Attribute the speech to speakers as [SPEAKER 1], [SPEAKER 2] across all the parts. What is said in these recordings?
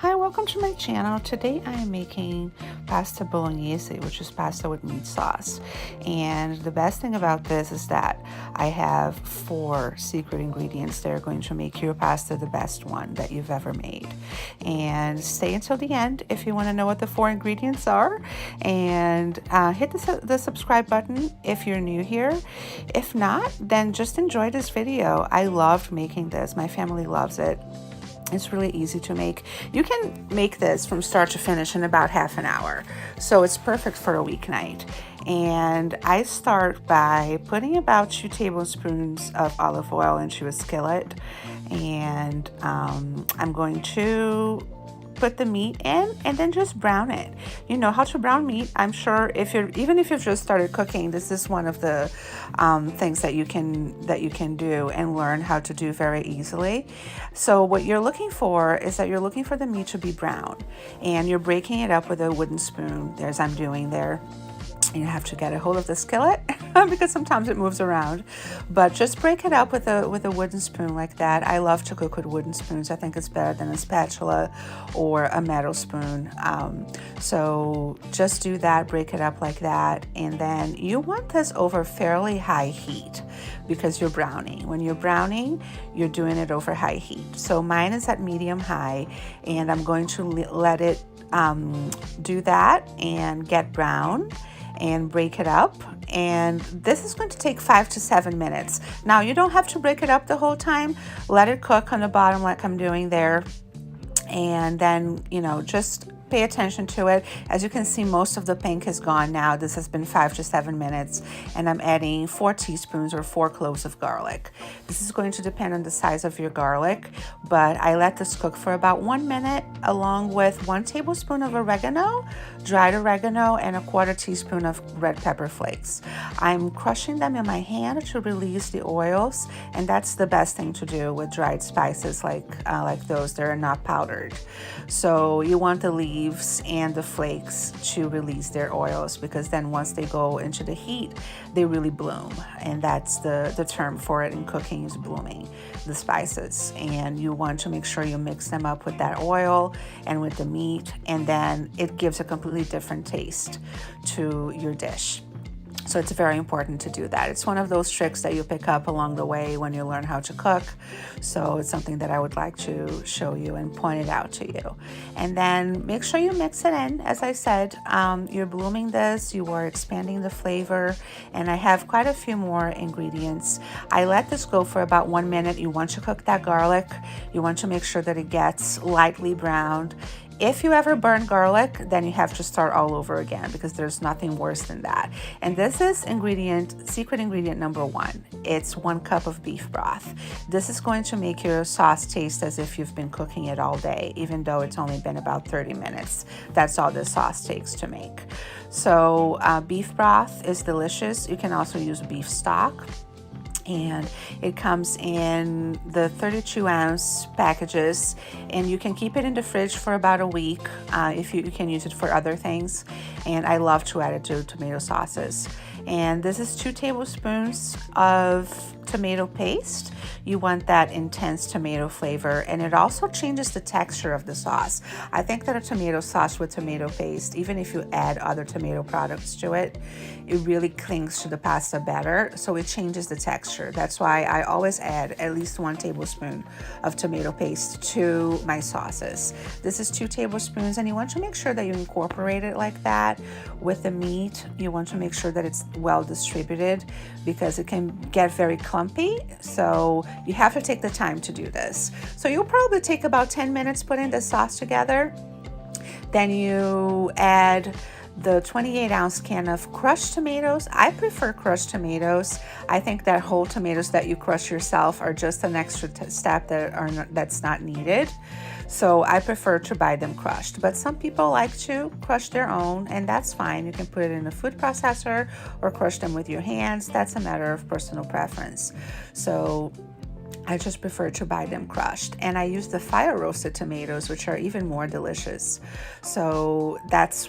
[SPEAKER 1] Hi, welcome to my channel. Today I am making pasta bolognese, which is pasta with meat sauce. And the best thing about this is that I have 4 secret ingredients that are going to make your pasta the best one that you've ever made. And stay until the end if you want to know what the 4 ingredients are. And hit the subscribe button if you're new here. If not, then just enjoy this video. I loved making this. My family loves it. It's really easy to make. You can make this from start to finish in about half an hour. So it's perfect for a weeknight. And I start by putting about 2 tablespoons of olive oil into a skillet. And I'm going to put the meat in and then just brown it. You know how to brown meat. I'm sure even if you've just started cooking, this is one of the things that you can do and learn how to do very easily. So what you're looking for is that you're looking for the meat to be brown, and you're breaking it up with a wooden spoon, as I'm doing there. You have to get a hold of the skillet because sometimes it moves around, but just break it up with a wooden spoon like that. I love to cook with wooden spoons. I think it's better than a spatula or a metal spoon. So just do that, break it up like that, and then you want this over fairly high heat because you're browning. When you're browning, you're doing it over high heat. So mine is at medium high, and I'm going to let it do that and get brown and break it up. And this is going to take 5 to 7 minutes. Now, you don't have to break it up the whole time. Let it cook on the bottom like I'm doing there. And then, just pay attention to it. As you can see, most of the pink is gone now. This has been 5 to 7 minutes, and I'm adding 4 teaspoons or 4 cloves of garlic. This is going to depend on the size of your garlic, but I let this cook for about 1 minute, along with 1 tablespoon of oregano, dried oregano, and a 1/4 teaspoon of red pepper flakes. I'm crushing them in my hand to release the oils, and that's the best thing to do with dried spices like those that are not powdered. So you want the leaves and the flakes to release their oils, because then once they go into the heat, they really bloom, and that's the term for it in cooking, is blooming the spices. And you want to make sure you mix them up with that oil and with the meat, and then it gives a completely different taste to your dish. So it's very important to do that. It's one of those tricks that you pick up along the way when you learn how to cook. So it's something that I would like to show you and point it out to you. And then make sure you mix it in. As I said, you're blooming this, you are expanding the flavor, and I have quite a few more ingredients. I let this go for about 1 minute. You want to cook that garlic. You want to make sure that it gets lightly browned. If you ever burn garlic, then you have to start all over again, because there's nothing worse than that. And this is secret ingredient number 1. It's 1 cup of beef broth. This is going to make your sauce taste as if you've been cooking it all day, even though it's only been about 30 minutes. That's all this sauce takes to make. So beef broth is delicious. You can also use beef stock. And it comes in the 32-ounce packages, and you can keep it in the fridge for about a week if you can use it for other things. And I love to add it to tomato sauces. And this is 2 tablespoons of tomato paste. You want that intense tomato flavor, and it also changes the texture of the sauce. I think that a tomato sauce with tomato paste, even if you add other tomato products to it, it really clings to the pasta better, so it changes the texture. That's why I always add at least 1 tablespoon of tomato paste to my sauces. This is 2 tablespoons, and you want to make sure that you incorporate it like that with the meat. You want to make sure that it's well distributed, because it can get very clumpy, so you have to take the time to do this. So you'll probably take about 10 minutes putting the sauce together. Then you add the 28-ounce can of crushed tomatoes. I prefer crushed tomatoes. I think that whole tomatoes that you crush yourself are just an extra step that's not needed. So I prefer to buy them crushed, but some people like to crush their own, and that's fine. You can put it in a food processor or crush them with your hands. That's a matter of personal preference. So I just prefer to buy them crushed. And I use the fire roasted tomatoes, which are even more delicious. So that's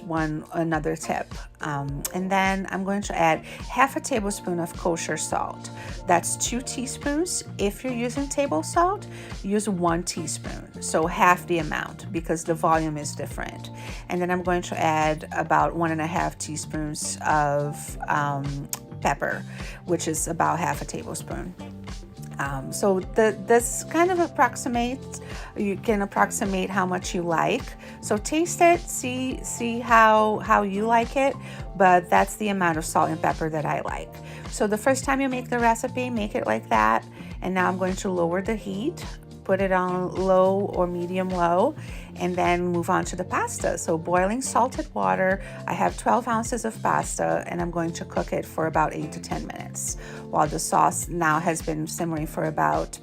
[SPEAKER 1] another tip. And then I'm going to add half a tablespoon of kosher salt. That's 2 teaspoons. If you're using table salt, use 1 teaspoon. So half the amount, because the volume is different. And then I'm going to add about 1.5 teaspoons of pepper, which is about half a tablespoon. So this kind of approximates, you can approximate how much you like. So taste it, see how you like it, but that's the amount of salt and pepper that I like. So the first time you make the recipe, make it like that. And now I'm going to lower the heat, put it on low or medium low, and then move on to the pasta. So boiling salted water, I have 12 ounces of pasta, and I'm going to cook it for about 8 to 10 minutes while the sauce now has been simmering for about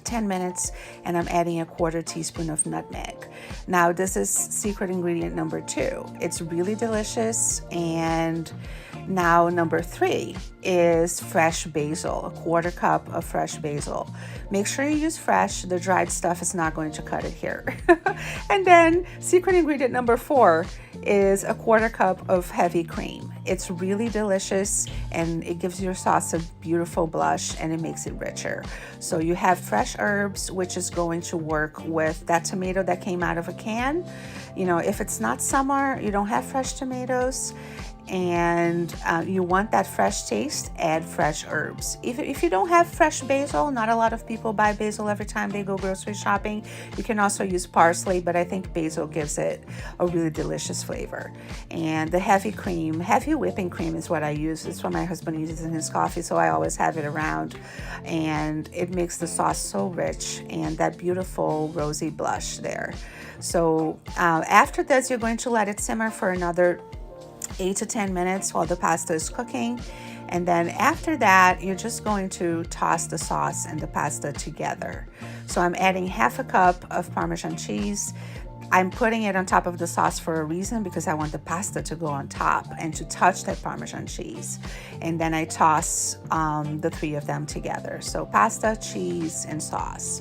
[SPEAKER 1] 10 minutes, and I'm adding a 1/4 teaspoon of nutmeg. Now this is secret ingredient number 2. It's really delicious. And now number 3 is fresh basil, a 1/4 cup of fresh basil. Make sure you use fresh. The dried stuff is not going to cut it here. And then secret ingredient number 4 is a 1/4 cup of heavy cream. It's really delicious, and it gives your sauce a beautiful blush, and it makes it richer. So you have fresh herbs, which is going to work with that tomato that came out of a can. You know, if it's not summer, you don't have fresh tomatoes, and you want that fresh taste, add fresh herbs. If you don't have fresh basil, not a lot of people buy basil every time they go grocery shopping. You can also use parsley, but I think basil gives it a really delicious flavor. And the heavy cream, heavy whipping cream is what I use. It's what my husband uses in his coffee, so I always have it around. And it makes the sauce so rich and that beautiful rosy blush there. So after this, you're going to let it simmer for another 8 to 10 minutes while the pasta is cooking. And then after that, you're just going to toss the sauce and the pasta together. So I'm adding half a cup of Parmesan cheese. I'm putting it on top of the sauce for a reason, because I want the pasta to go on top and to touch that Parmesan cheese. And then I toss the 3 of them together. So pasta, cheese, and sauce.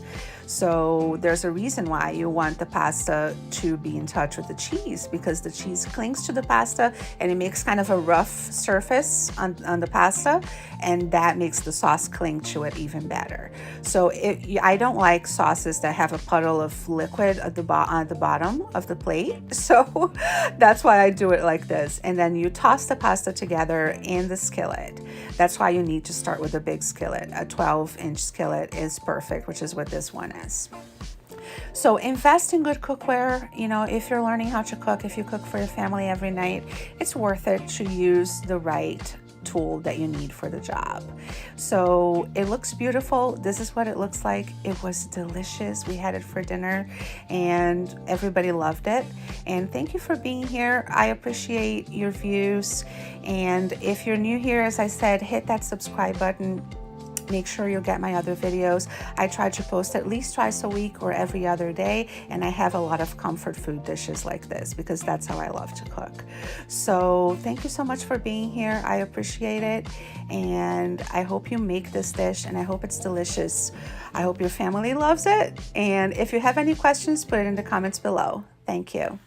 [SPEAKER 1] So there's a reason why you want the pasta to be in touch with the cheese, because the cheese clings to the pasta and it makes kind of a rough surface on the pasta, and that makes the sauce cling to it even better. So I don't like sauces that have a puddle of liquid at the bottom of the plate. So that's why I do it like this. And then you toss the pasta together in the skillet. That's why you need to start with a big skillet. A 12-inch skillet is perfect, which is what this one is. So invest in good cookware. You know, if you're learning how to cook, if you cook for your family every night, it's worth it to use the right tool that you need for the job. So it looks beautiful. This is what it looks like. It was delicious. We had it for dinner and everybody loved it. And thank you for being here. I appreciate your views. And if you're new here, as I said, hit that subscribe button. Make sure you get my other videos. I try to post at least twice a week or every other day, and I have a lot of comfort food dishes like this because that's how I love to cook. So thank you so much for being here. I appreciate it, and I hope you make this dish, and I hope it's delicious. I hope your family loves it, and if you have any questions, put it in the comments below. Thank you.